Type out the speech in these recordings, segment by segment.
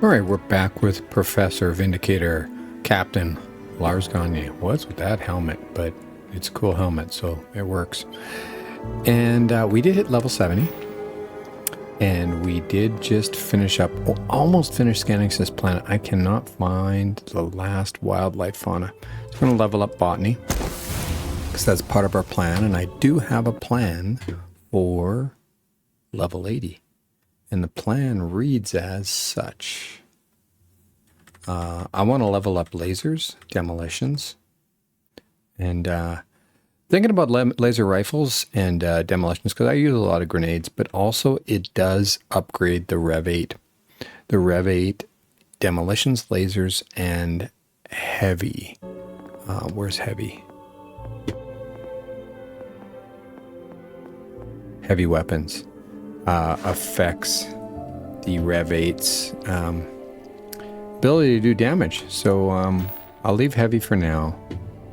All right, we're back with Professor Vindicator Captain Lars Gagner. What's with that helmet? But it's a cool helmet, so it works. And we did hit level 70. And we did just finish up, almost finished scanning this planet. I cannot find the last wildlife fauna. So I'm going to level up botany, because that's part of our plan. And I do have a plan for level 80. And the plan reads as such. I want to level up lasers, demolitions, and thinking about laser rifles and demolitions, because I use a lot of grenades, but also it does upgrade the Rev 8. The Rev 8 demolitions, lasers, and heavy. Where's heavy? Heavy weapons. Affects the Rev 8's ability to do damage. So I'll leave heavy for now,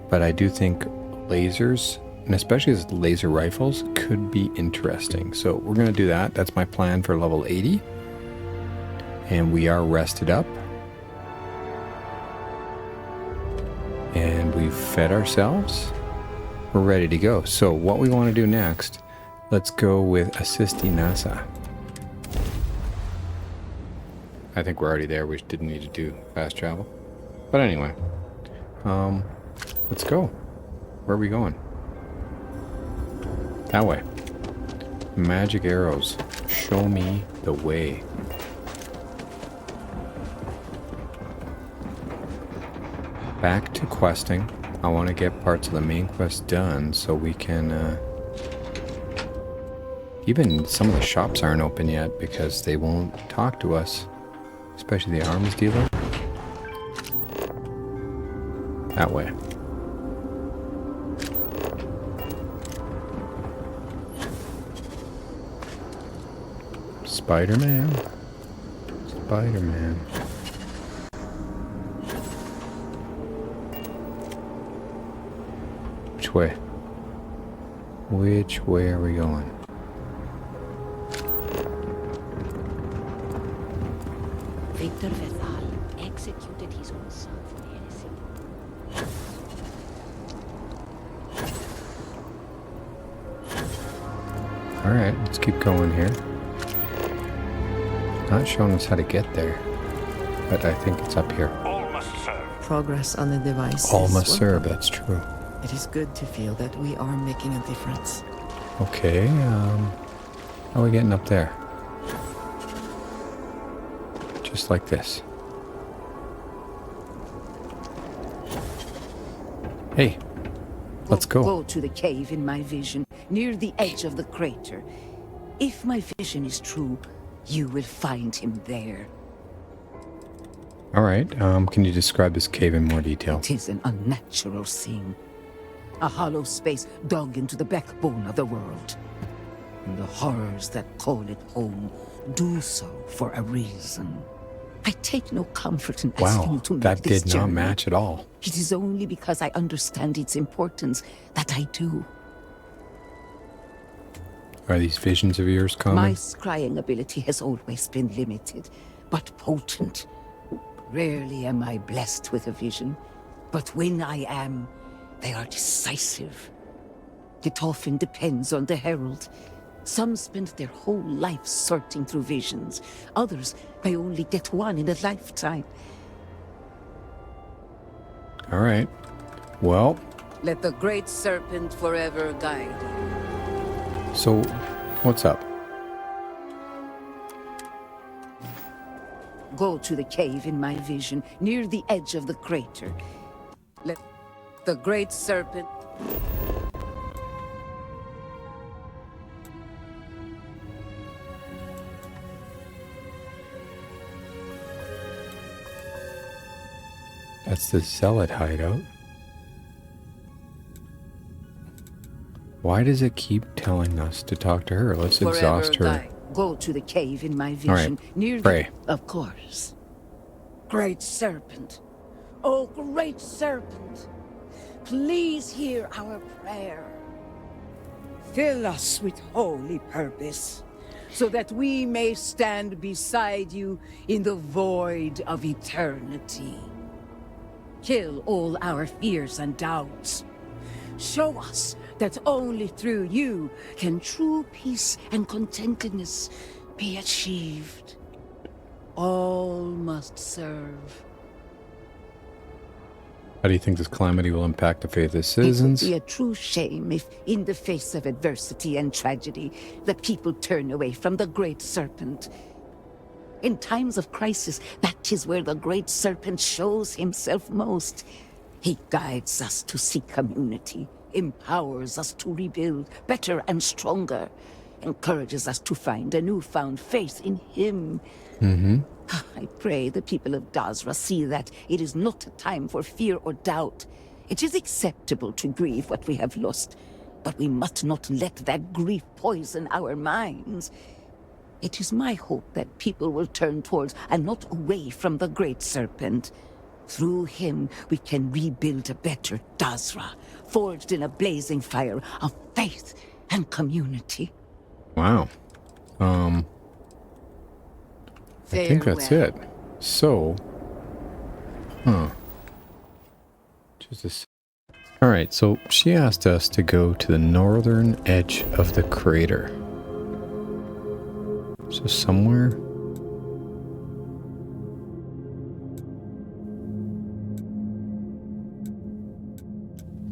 but I do think lasers, and especially as laser rifles, could be interesting. So we're going to do that. That's my plan for level 80. And we are rested up. And we've fed ourselves. We're ready to go. So what we want to do next, let's go with assisting NASA. I think we're already there. We didn't need to do fast travel. But anyway, let's go. Where are we going? That way. Magic arrows. Show me the way. Back to questing. I want to get parts of the main quest done so we can... Even some of the shops aren't open yet because they won't talk to us. Especially the arms dealer. That way. Spider-Man. Spider-Man. Which way? Which way are we going? Victor Vezal executed his own son for heresy. Alright, let's keep going here. Not showing us how to get there, but I think it's up here. All must serve. Progress on the device. All must serve, that's true. It is good to feel that we are making a difference. Okay, how are we getting up there? Just like this. Hey, let's go. Go to the cave in my vision, near the edge of the crater. If my vision is true, you will find him there. All right, can you describe this cave in more detail? It is an unnatural scene. A hollow space dug into the backbone of the world. And the horrors that call it home do so for a reason. I take no comfort in asking you to make that this did journey. not match at all. It is only because I understand its importance that I do. Are these visions of yours common? My scrying ability has always been limited, but potent. Rarely am I blessed with a vision, but when I am, they are decisive. It often depends on the herald. Some spend their whole life sorting through visions. Others may only get one in a lifetime. All right. Well, Let the great serpent forever guide you. so what's up? Go to the cave in my vision, near the edge of the crater. Let the great serpent... That's the zealot hideout. Why does it keep telling us to talk to her? Let's exhaust her. Guide. Go to the cave in my vision, All right, near pray. Of course. Great serpent. Oh, great serpent. Please hear our prayer. Fill us with holy purpose. so that we may stand beside you in the void of eternity. Kill all our fears and doubts. Show us that only through you can true peace and contentedness be achieved. All must serve. How do you think this calamity will impact the faith of the It citizens? would be a true shame if, in the face of adversity and tragedy, the people turn away from the Great Serpent. In times of crisis, that is where the Great Serpent shows himself most. He guides us to seek community, empowers us to rebuild better and stronger, encourages us to find a newfound faith in him. I pray the people of Dazra see that it is not a time for fear or doubt. It is acceptable to grieve what we have lost, but we must not let that grief poison our minds. It is my hope that people will turn towards and not away from the Great Serpent. Through him, we can rebuild a better Dazra, forged in a blazing fire of faith and community. Wow. I think that's it. So, just a all right, so she asked us to go to the northern edge of the crater. So somewhere.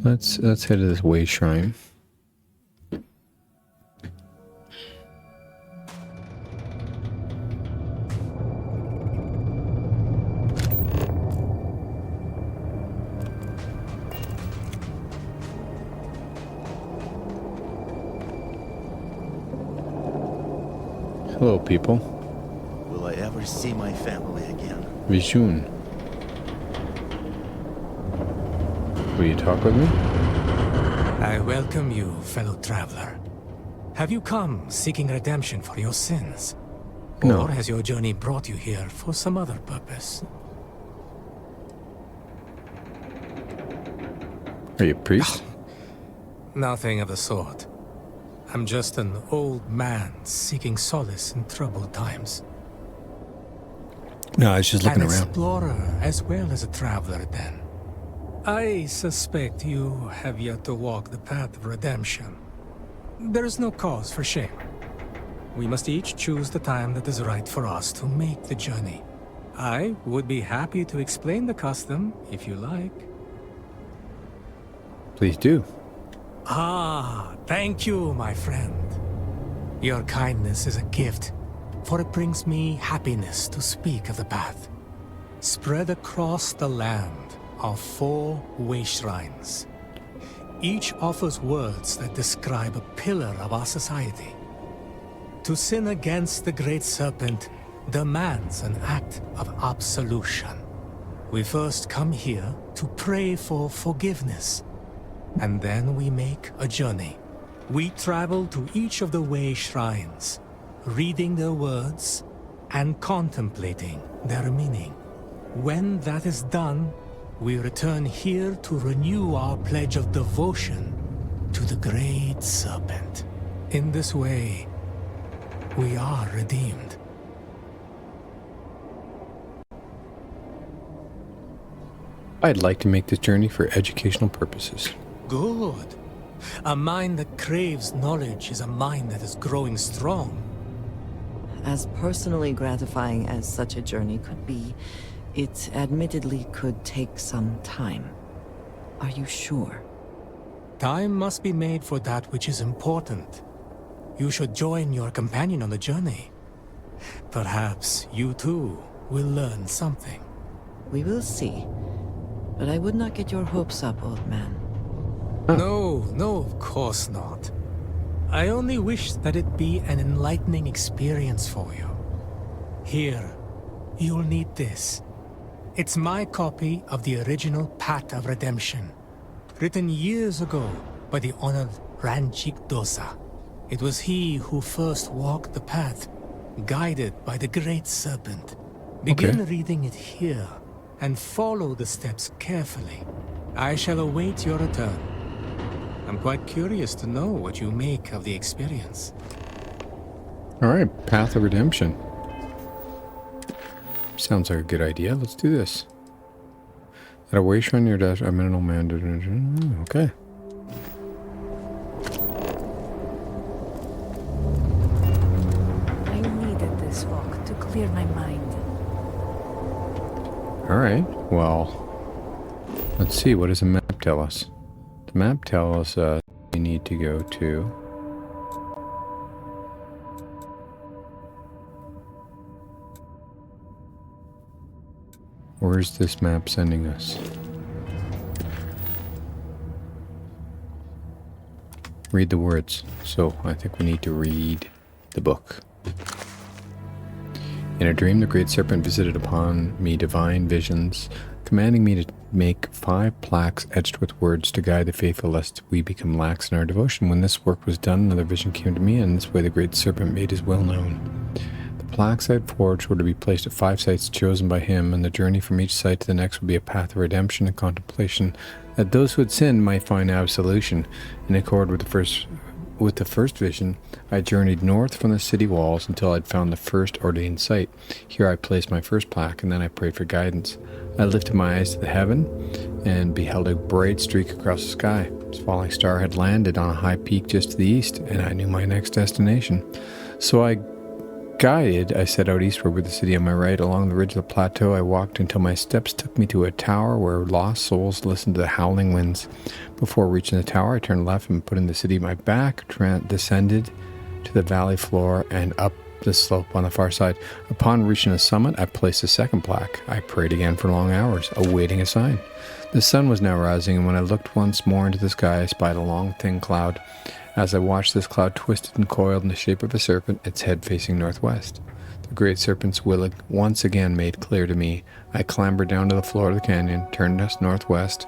Let's head to this way shrine. Hello, people. Will I ever see my family again? Vishun. Will you talk with me? I welcome you, fellow traveler. Have you come seeking redemption for your sins? No. Or has your journey brought you here for some other purpose? Are you a priest? Nothing of the sort. I'm just an old man seeking solace in troubled times. No, I was just looking An around. explorer as well as a traveler, then. I suspect you have yet to walk the path of redemption. There is no cause for shame. We must each choose the time that is right for us to make the journey. I would be happy to explain the custom, if you like. Please do. Ah, thank you, my friend. Your kindness is a gift, for it brings me happiness to speak of the path. Spread across the land are 4 way shrines. Each offers words that describe a pillar of our society. To sin against the Great Serpent demands an act of absolution. We first come here to pray for forgiveness, and then we make a journey. We travel to each of the way shrines, reading their words and contemplating their meaning. When that is done, we return here to renew our pledge of devotion to the Great Serpent. In this way, we are redeemed. I'd like to make this journey for educational purposes. Good. A mind that craves knowledge is a mind that is growing strong. As personally gratifying as such a journey could be, it admittedly could take some time. Are you sure? Time must be made for that which is important. You should join your companion on the journey. Perhaps you too will learn something. We will see. But I would not get your hopes up, old man. No, of course not. I only wish that it be an enlightening experience for you. Here, you'll need this. It's my copy of the original Path of Redemption, written years ago by the honored Ranchik Dosa. It was he who first walked the path, guided by the Great Serpent. Begin reading it here, and follow the steps carefully. I shall await your return. I'm quite curious to know what you make of the experience. All right, Path of Redemption. Sounds like a good idea. Let's do this. At a way shrine near dash, I met an old man. Okay. I needed this walk to clear my mind. All right. Well, let's see. What does the map tell us? The map tells us we need to go to. Where's this map sending us? Read the words. So I think we need to read the book. In a dream, the great serpent visited upon me divine visions, commanding me to make 5 plaques etched with words to guide the faithful lest we become lax in our devotion. When this work was done, another vision came to me, and in this way the great serpent made his will known. The plaques I had forged were to be placed at 5 sites chosen by him, and the journey from each site to the next would be a path of redemption and contemplation, that those who had sinned might find absolution. In accord with the first vision, I journeyed north from the city walls until I'd found the first ordained site. Here I placed my first plaque, and then I prayed for guidance. I lifted my eyes to the heaven and beheld a bright streak across the sky. This falling star had landed on a high peak just to the east, and I knew my next destination. So I set out eastward with the city on my right. Along the ridge of the plateau I walked until my steps took me to a tower where lost souls listened to the howling winds. Before reaching the tower, I turned left and putting the city at my back, descended to the valley floor and up the slope on the far side. Upon reaching the summit, I placed a second plaque. I prayed again for long hours, awaiting a sign. The sun was now rising, and when I looked once more into the sky, I spied a long, thin cloud. As I watched this cloud twisted and coiled in the shape of a serpent, its head facing northwest. The great serpent's will once again made clear to me. I clambered down to the floor of the canyon, turned us northwest.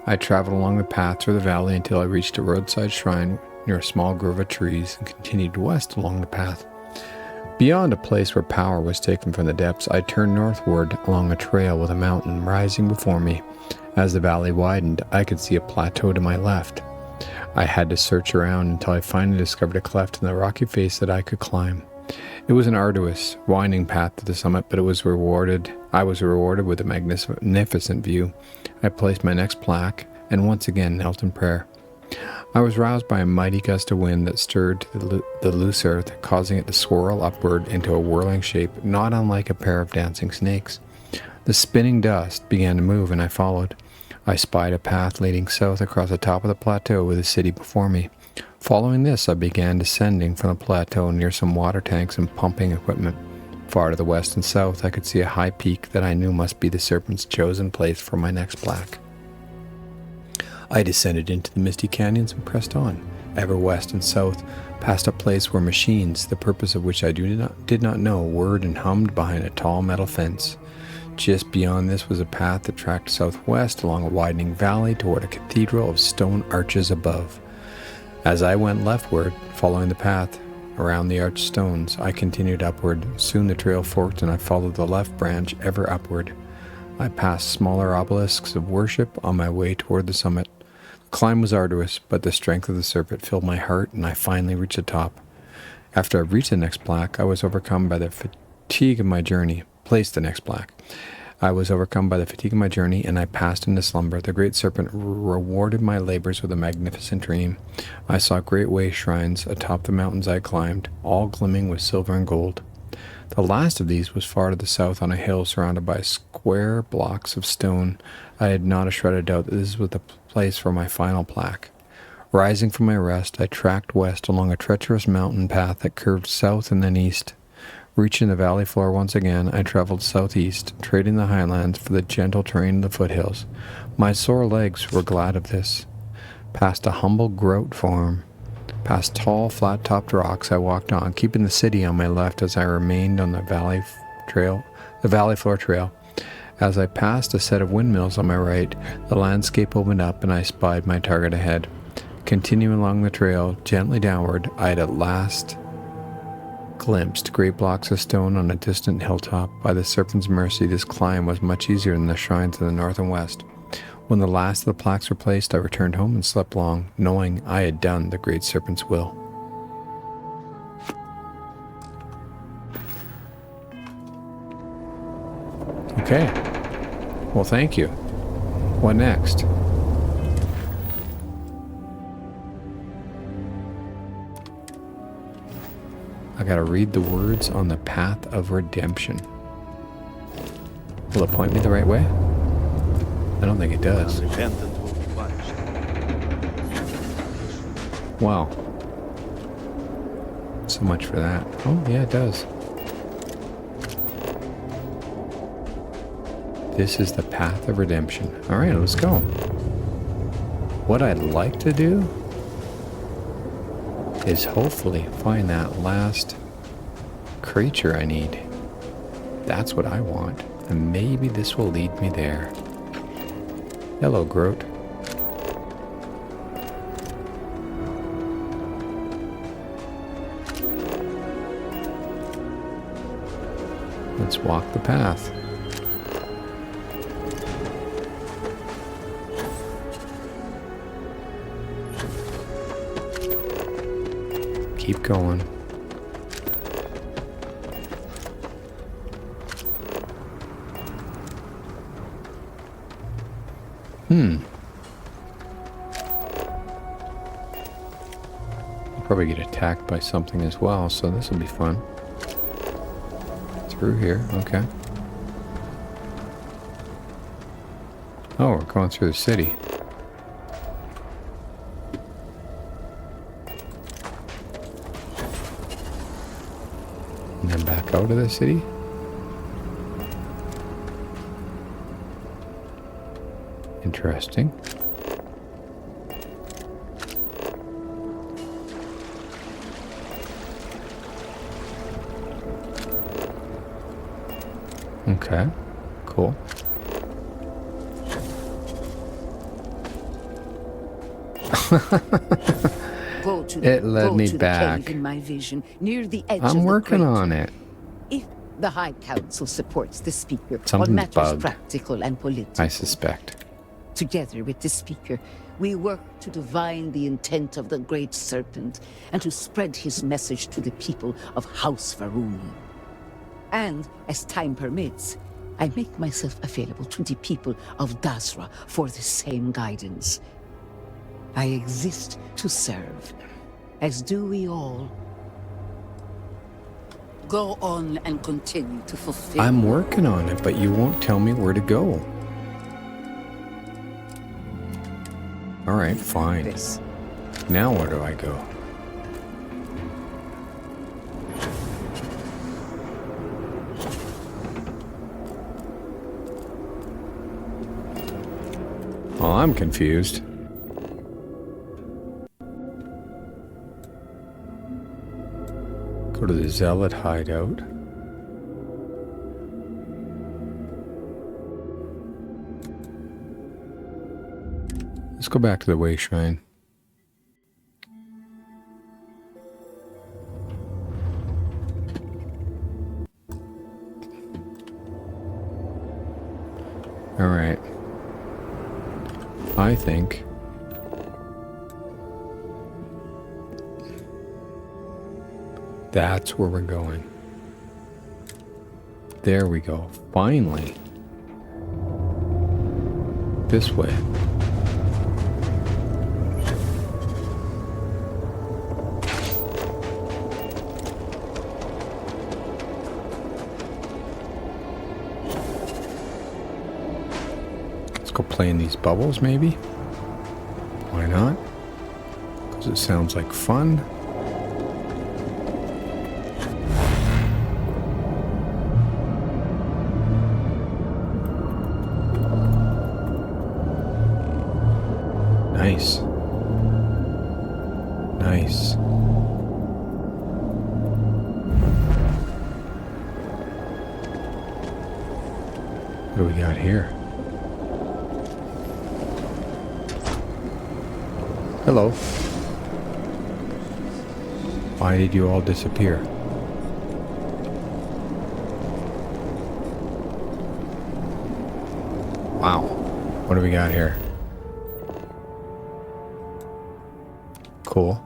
I traveled along the path through the valley until I reached a roadside shrine near a small grove of trees and continued west along the path. Beyond a place where power was taken from the depths, I turned northward along a trail with a mountain rising before me. As the valley widened, I could see a plateau to my left. I had to search around until I finally discovered a cleft in the rocky face that I could climb. It was an arduous, winding path to the summit, but I was rewarded with a magnificent view. I placed my next plaque and once again knelt in prayer. I was roused by a mighty gust of wind that stirred the loose earth, causing it to swirl upward into a whirling shape, not unlike a pair of dancing snakes. The spinning dust began to move, and I followed. I spied a path leading south across the top of the plateau with the city before me. Following this, I began descending from the plateau near some water tanks and pumping equipment. Far to the west and south, I could see a high peak that I knew must be the serpent's chosen place for my next plaque. I descended into the misty canyons and pressed on, ever west and south, past a place where machines, the purpose of which I did not know, whirred and hummed behind a tall metal fence. Just beyond this was a path that tracked southwest along a widening valley toward a cathedral of stone arches above. As I went leftward, following the path around the arched stones, I continued upward. Soon the trail forked and I followed the left branch ever upward. I passed smaller obelisks of worship on my way toward the summit. The climb was arduous, but the strength of the serpent filled my heart, and I finally reached the top. After I reached the next plaque, I was overcome by the fatigue of my journey. I was overcome by the fatigue of my journey, and I passed into slumber. The great serpent rewarded my labors with a magnificent dream. I saw great way shrines atop the mountains I climbed, all glimmering with silver and gold. The last of these was far to the south on a hill surrounded by square blocks of stone. I had not a shred of doubt that this was the place for my final plaque. Rising from my rest, I tracked west along a treacherous mountain path that curved south and then east. Reaching the valley floor once again, I traveled southeast, trading the highlands for the gentle terrain of the foothills. My sore legs were glad of this. Past a humble grout farm, past tall, flat-topped rocks, I walked on, keeping the city on my left as I remained on the valley floor trail. As I passed a set of windmills on my right, the landscape opened up and I spied my target ahead. Continuing along the trail, gently downward, I had at last glimpsed great blocks of stone on a distant hilltop. By the serpent's mercy, this climb was much easier than the shrines in the north and west. When the last of the plaques were placed, I returned home and slept long, knowing I had done the great serpent's will. Okay. Well, thank you. What next? I gotta read the words on the path of redemption. Will it point me the right way? I don't think it does. Unrepentant will be punished. Wow. So much for that. Oh, yeah, it does. This is the path of redemption. All right, let's go. What I'd like to do is hopefully find that last creature I need. That's what I want. And maybe this will lead me there. Hello, Groot. Let's walk the path. Keep going. I'll probably get attacked by something as well, so this will be fun. Through here, okay. Oh, we're going through the city. And then back out of the city. Interesting. Okay, cool. It led me back. In my vision, near the edge I'm of working the on it. If the High Council supports the Speaker Something's on matters bugged. practical and political, I suspect. together with the Speaker, we work to divine the intent of the Great Serpent and to spread his message to the people of House Varun. And, as time permits, I make myself available to the people of Dasra for the same guidance. I exist to serve, as do we all. Go on and continue to fulfill. I'm working on it, but you won't tell me where to go. All right, fine. this. Now where do I go? Well, I'm confused. Go to the Zealot hideout. Let's go back to the Way Shrine. All right. I think that's where we're going. There we go. Finally. This way. Let's go play in these bubbles, maybe. Why not? Because it sounds like fun. Nice. Nice. What do we got here? Hello. Why did you all disappear? Wow. What do we got here? Cool.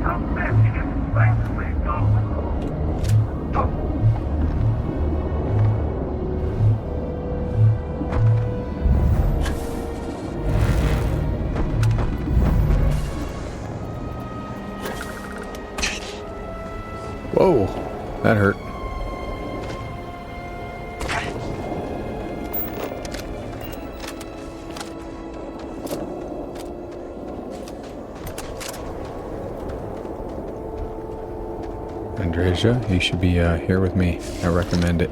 Come back. Whoa, that hurt. Andreja, you should be here with me. I recommend it.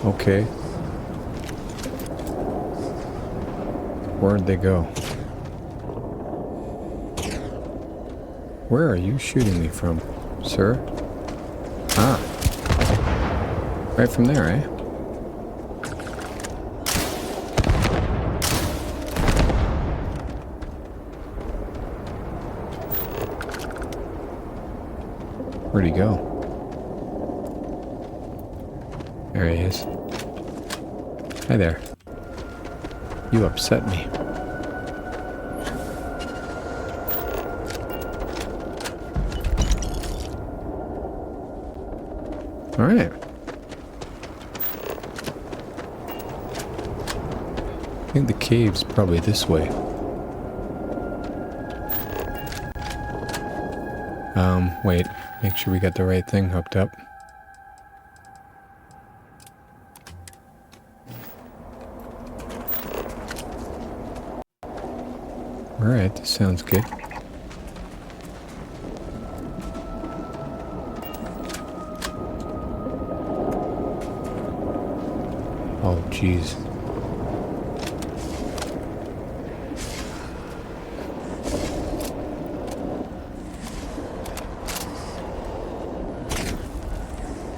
Okay. Where'd they go? Where are you shooting me from, sir? Ah. Right from there, eh? Where'd he go? There he is. Hi there. You upset me. All right. I think the cave's probably this way. Wait. Make sure we got the right thing hooked up. Alright, this sounds good. Oh, jeez.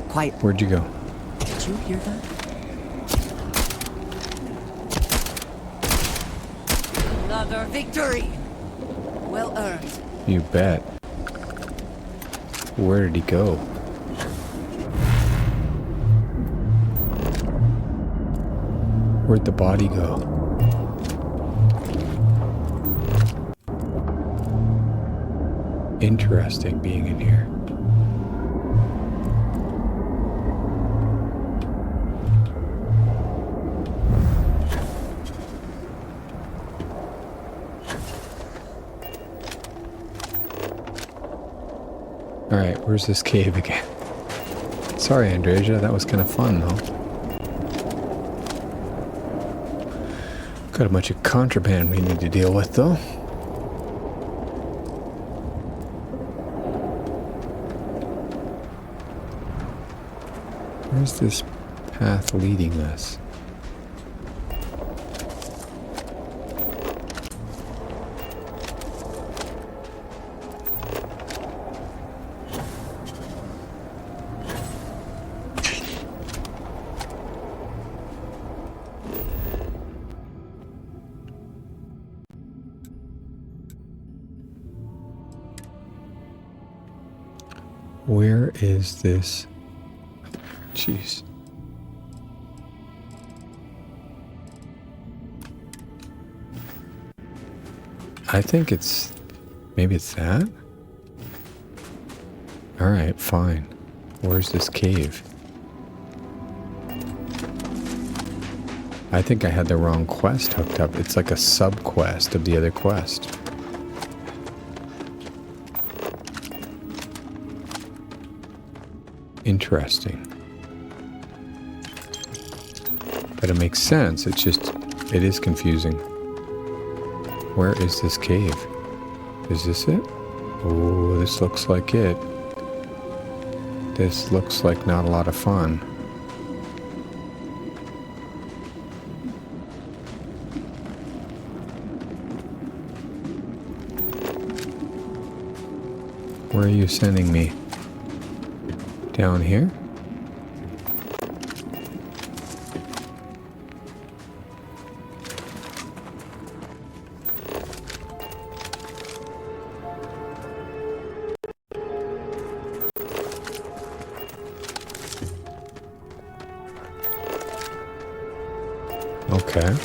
Quiet. Where'd you go? Did you hear that? Another victory! Well earned. You bet. Where did he go? Where'd the body go? Interesting being in here. Alright, where's this cave again? Sorry, Andreja, that was kind of fun, though. Got a bunch of contraband we need to deal with, though. Where's this path leading us? Where is this? Jeez. I think it's... maybe it's that? Alright, fine. Where's this cave? I think I had the wrong quest hooked up. It's like a sub-quest of the other quest. Interesting. But it makes sense. It's just, it is confusing. Where is this cave? Is this it? Oh, this looks like it. This looks like not a lot of fun. Where are you sending me? Down here? Okay.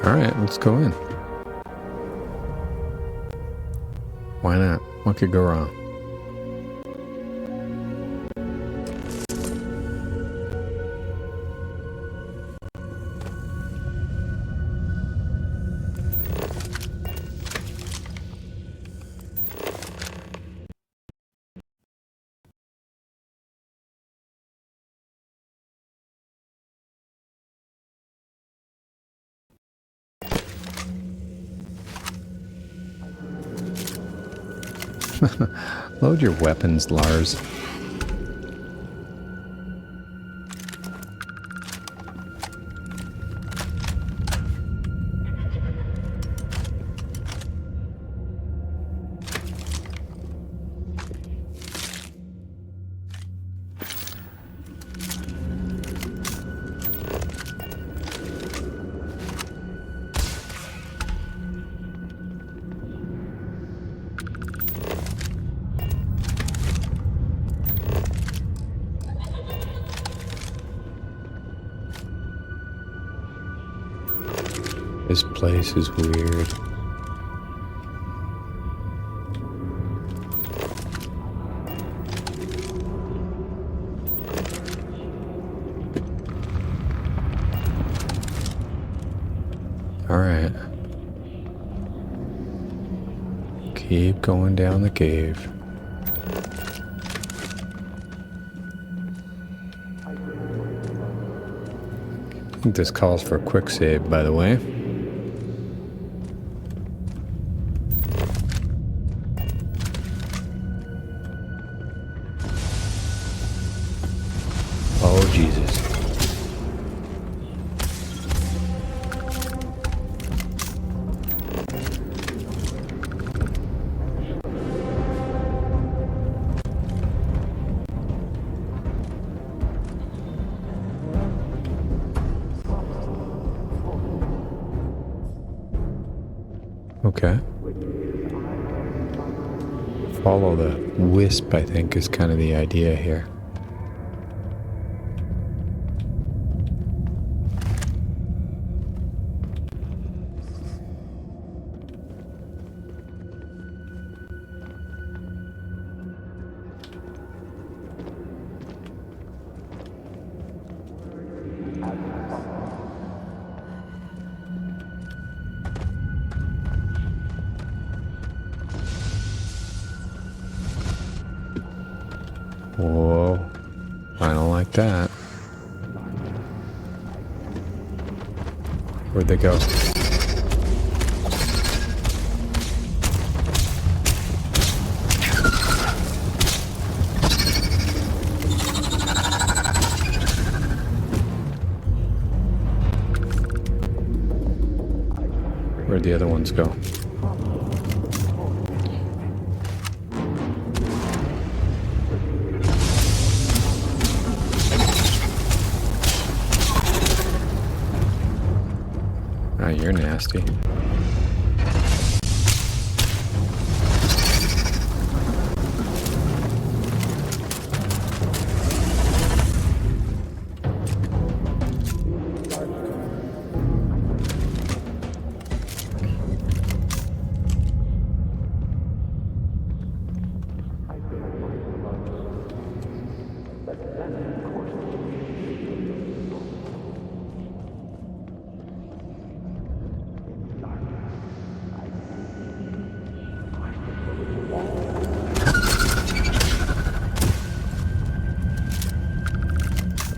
All right, let's go in. Why not? What could go wrong? Load your weapons, Lars. This place is weird. All right. Keep going down the cave. I think this calls for a quick save, by the way. Oh, Jesus. Okay. Follow the wisp, I think, is kind of the idea here. Whoa. I don't like that. Where'd they go? Where'd the other ones go? Ah, you're nasty.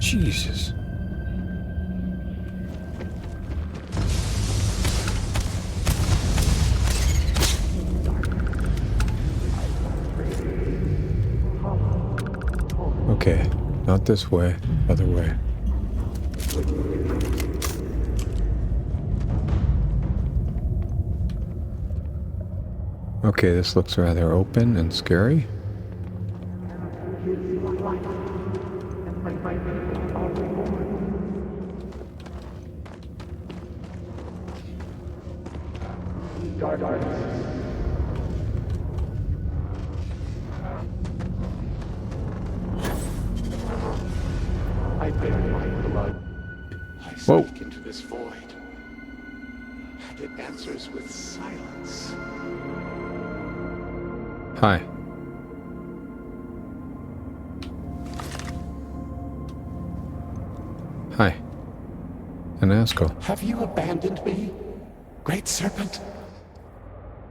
Jesus. Okay, not this way, other way. Okay, this looks rather open and scary. this void. And it answers with silence. Hi. Hi. An Asco. Have you abandoned me, Great Serpent?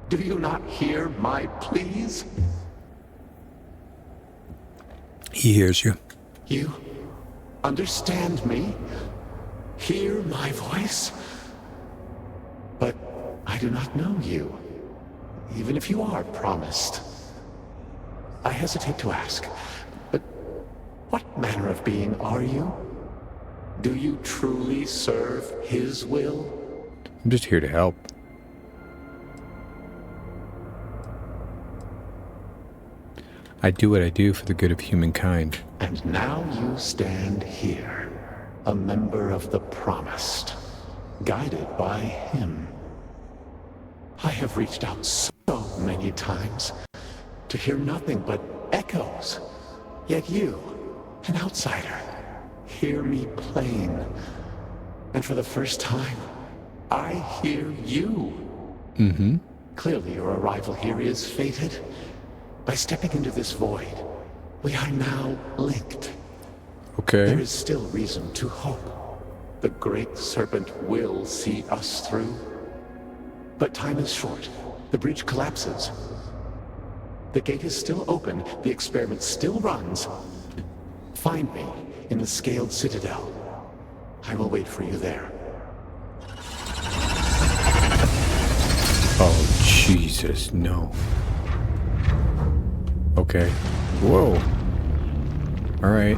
Do you not hear my pleas? He hears you. You understand me? Hear my voice? But I do not know you, even if you are promised. I hesitate to ask, but what manner of being are you? Do you truly serve his will? I'm just here to help. I do what I do for the good of humankind. And now you stand here, a member of the Promised, guided by him. I have reached out so many times to hear nothing but echoes. Yet you, an outsider, hear me plain. And for the first time, I hear you. Mm-hmm. Clearly your arrival here is fated. By stepping into this void, we are now linked. Okay. There is still reason to hope. The Great Serpent will see us through. But time is short. The bridge collapses. The gate is still open. The experiment still runs. Find me in the Scaled Citadel. I will wait for you there. Oh, Jesus, no. Okay. Whoa. Alright.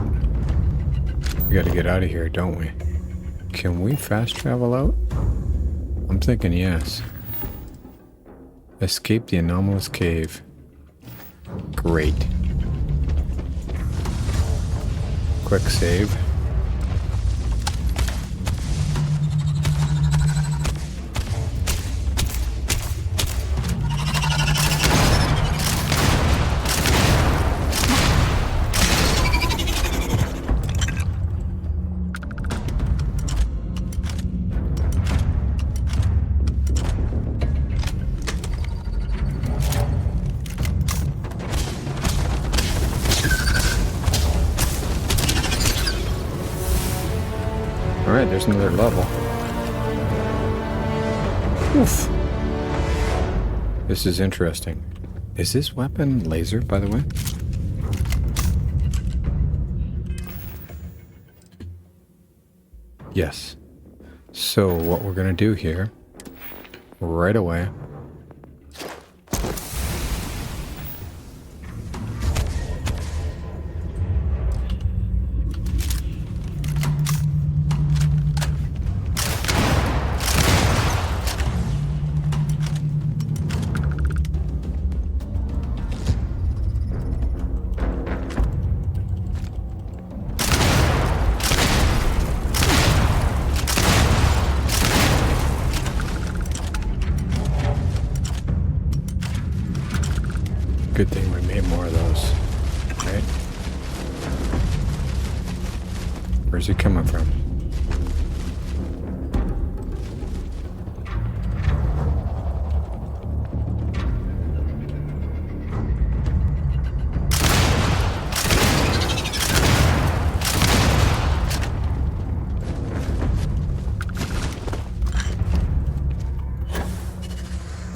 We gotta get out of here, don't we? Can we fast travel out? I'm thinking yes. Escape the anomalous cave. Great. Quick save. Alright, there's another level. Oof. This is interesting. Is this weapon laser, by the way? Yes. So what we're gonna do here, right away, good thing we made more of those, right? Where's he coming from?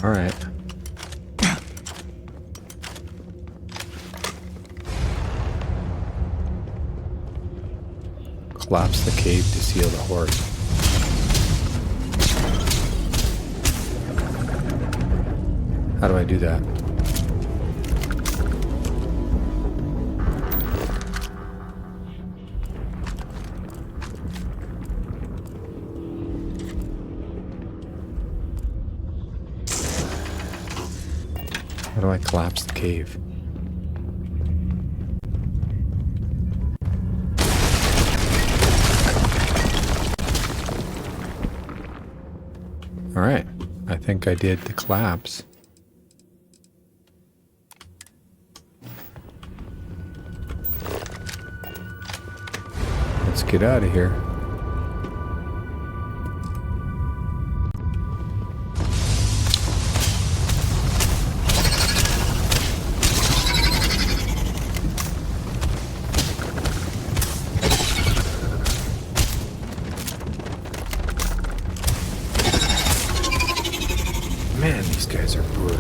All right. Collapse the cave to seal the horse. How do I do that? How do I collapse the cave? All right, I think I did the collapse. Let's get out of here. Man, these guys are brutal.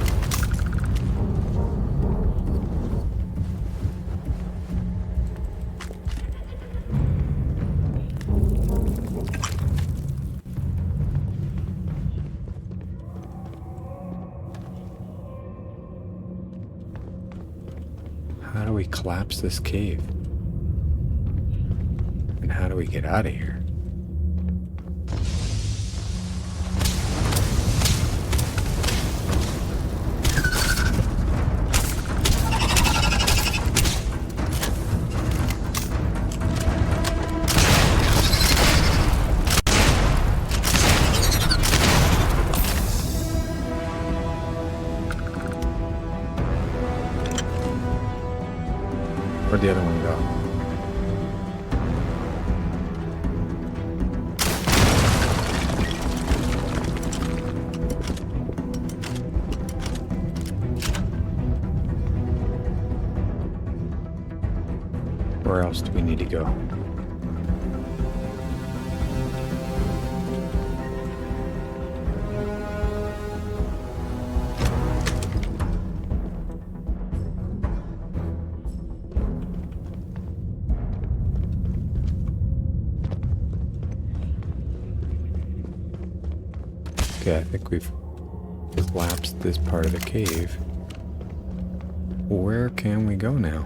How do we collapse this cave? And how do we get out of here? Where'd the other one go? Where else do we need to go? Okay, I think we've collapsed this part of the cave. Where can we go now?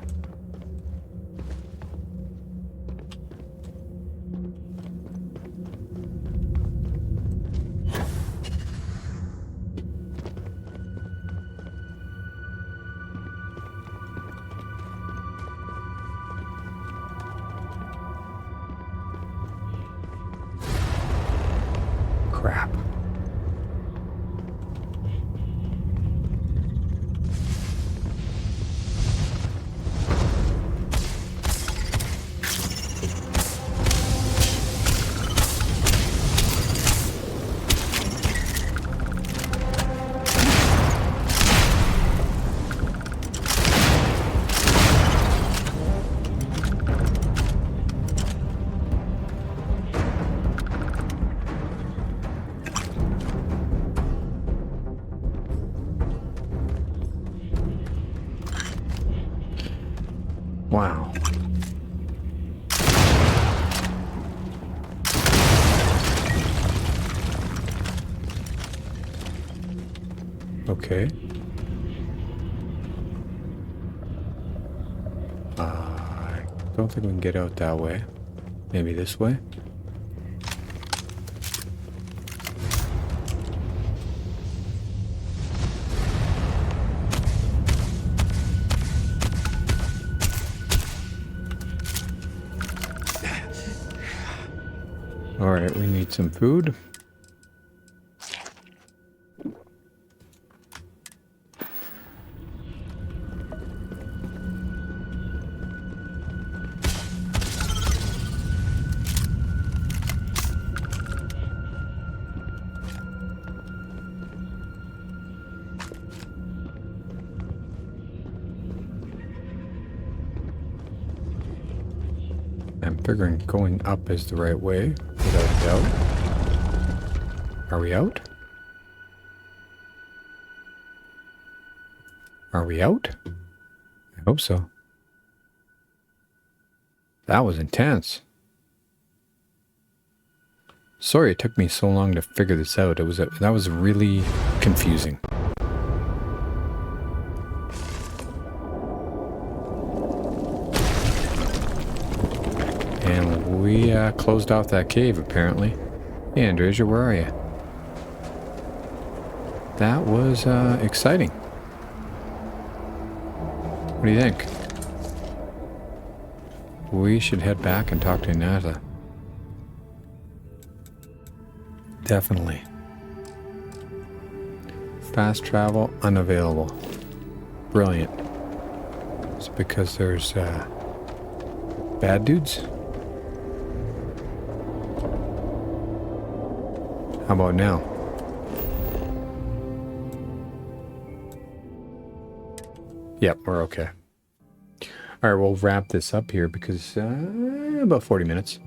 Crap. Wow. Okay. I don't think we can get out that way. Maybe this way? All right, we need some food. I'm figuring going up is the right way, without doubt. Are we out? Are we out? I hope so. That was intense. Sorry it took me so long to figure this out. That was really confusing. And we closed off that cave, apparently. Hey, Andresia, where are you? That was exciting. What do you think? We should head back and talk to Nata. Definitely. Fast travel unavailable. Brilliant. It's because there's bad dudes? How about now? Yep, we're okay. All right, we'll wrap this up here because about 40 minutes.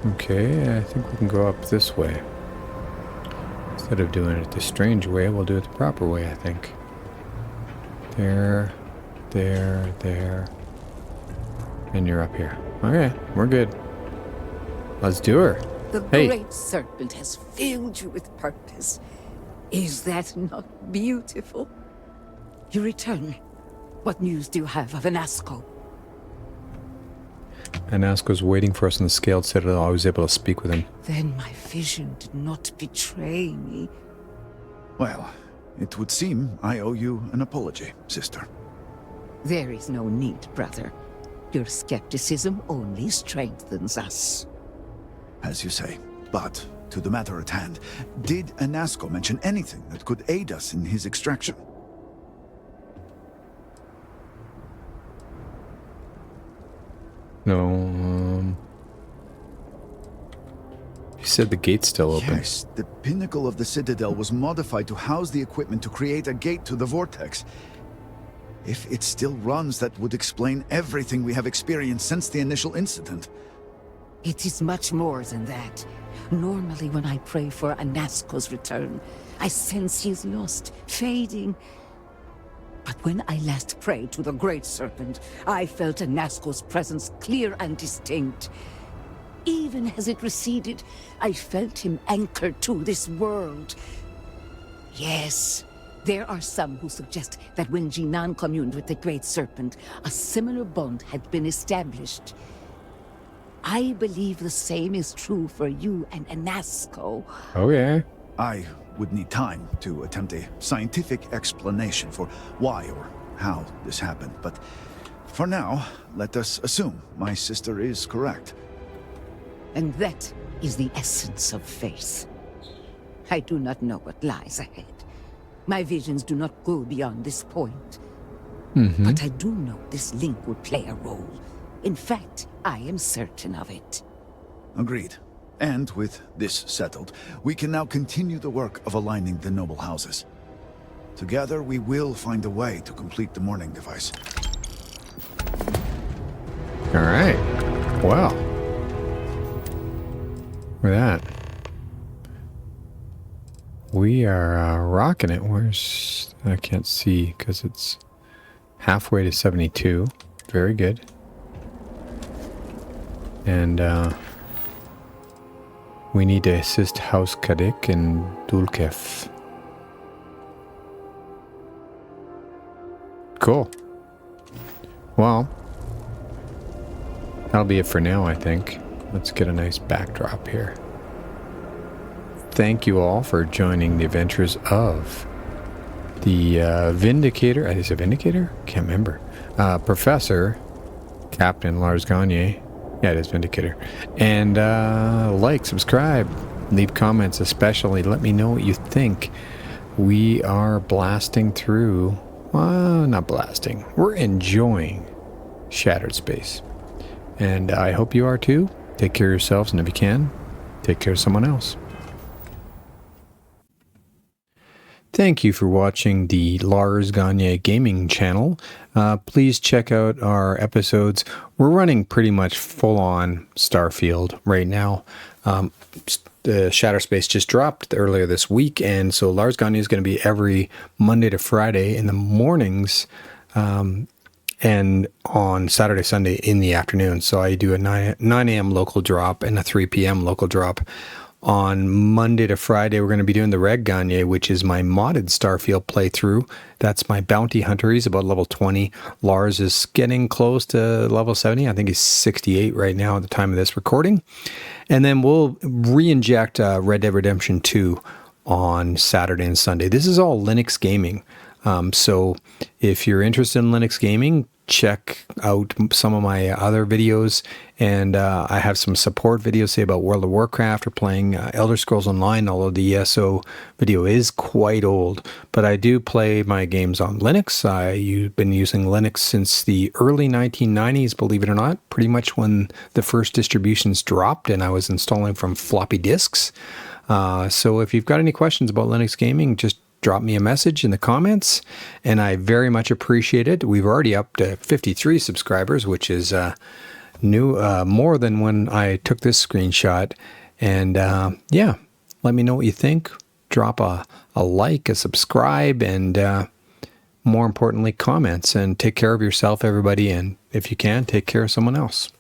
Okay, I think we can go up this way. Instead of doing it the strange way, we'll do it the proper way, I think. There, there. And you're up here. Okay, we're good. Let's do her. The Hey. great serpent has filled you with purpose. Is that not beautiful? You return. What news do you have of Anasco? And Asko's waiting for us in the scaled citadel. I was able to speak with him. Then my vision did not betray me. Well, it would seem I owe you an apology, sister. There is no need, brother. Your skepticism only strengthens us. As you say. But, to the matter at hand, did Anasco mention anything that could aid us in his extraction? No, he said the gate's still open. Yes, the pinnacle of the Citadel was modified to house the equipment to create a gate to the vortex. If it still runs, that would explain everything we have experienced since the initial incident. It is much more than that. Normally when I pray for Anasco's return, I sense he is lost, fading. But when I last prayed to the Great Serpent, I felt Anasco's presence clear and distinct. Even as it receded, I felt him anchored to this world. Yes, there are some who suggest that when Jinan communed with the Great Serpent, a similar bond had been established. I believe the same is true for you and Anasco. Okay. I would need time to attempt a scientific explanation for why or how this happened, but for now, let us assume my sister is correct. And that is the essence of faith. I do not know what lies ahead. My visions do not go beyond this point. But I do know this link will play a role. In fact, I am certain of it. Agreed. And with this settled, we can now continue the work of aligning the noble houses. Together, we will find a way to complete the mourning device. All right. Wow. Look at that. We are rocking it. Where's... I can't see because it's halfway to 72. Very good. And we need to assist House Kadik and Dulkef. Cool. Well, that'll be it for now, I think. Let's get a nice backdrop here. Thank you all for joining the adventures of the Vindicator. Is it Vindicator? Can't remember. Professor Captain Lars Gagner. Yeah, it is Vindicator. And like, subscribe, leave comments, especially. Let me know what you think. We are blasting through. Well, not blasting. We're enjoying Shattered Space. And I hope you are too. Take care of yourselves, and if you can, take care of someone else. Thank you for watching the Lars Gagner Gaming channel. Please check out our episodes. We're running pretty much full-on Starfield right now. The Shatter Space just dropped earlier this week, and so Lars Gagner is going to be every Monday to Friday in the mornings, and on Saturday, Sunday in the afternoon. So I do a 9 a.m. local drop and a 3 p.m. local drop. On Monday to Friday, we're going to be doing the Red Gagner, which is my modded Starfield playthrough. That's my bounty hunter. He's about level 20. Lars is getting close to level 70. I think he's 68 right now at the time of this recording. And then we'll re-inject Red Dead Redemption 2 on Saturday and Sunday. This is all Linux gaming. So if you're interested in Linux gaming, check out some of my other videos, and I have some support videos, say about World of Warcraft or playing Elder Scrolls Online, although the ESO video is quite old, but I do play my games on Linux. I've been using Linux since the early 1990s, believe it or not, pretty much when the first distributions dropped and I was installing from floppy disks. So if you've got any questions about Linux gaming, just drop me a message in the comments, and I very much appreciate it. We've already up to 53 subscribers, which is more than when I took this screenshot. And yeah, let me know what you think. Drop a like, a subscribe, and more importantly, comments. And take care of yourself, everybody. And if you can, take care of someone else.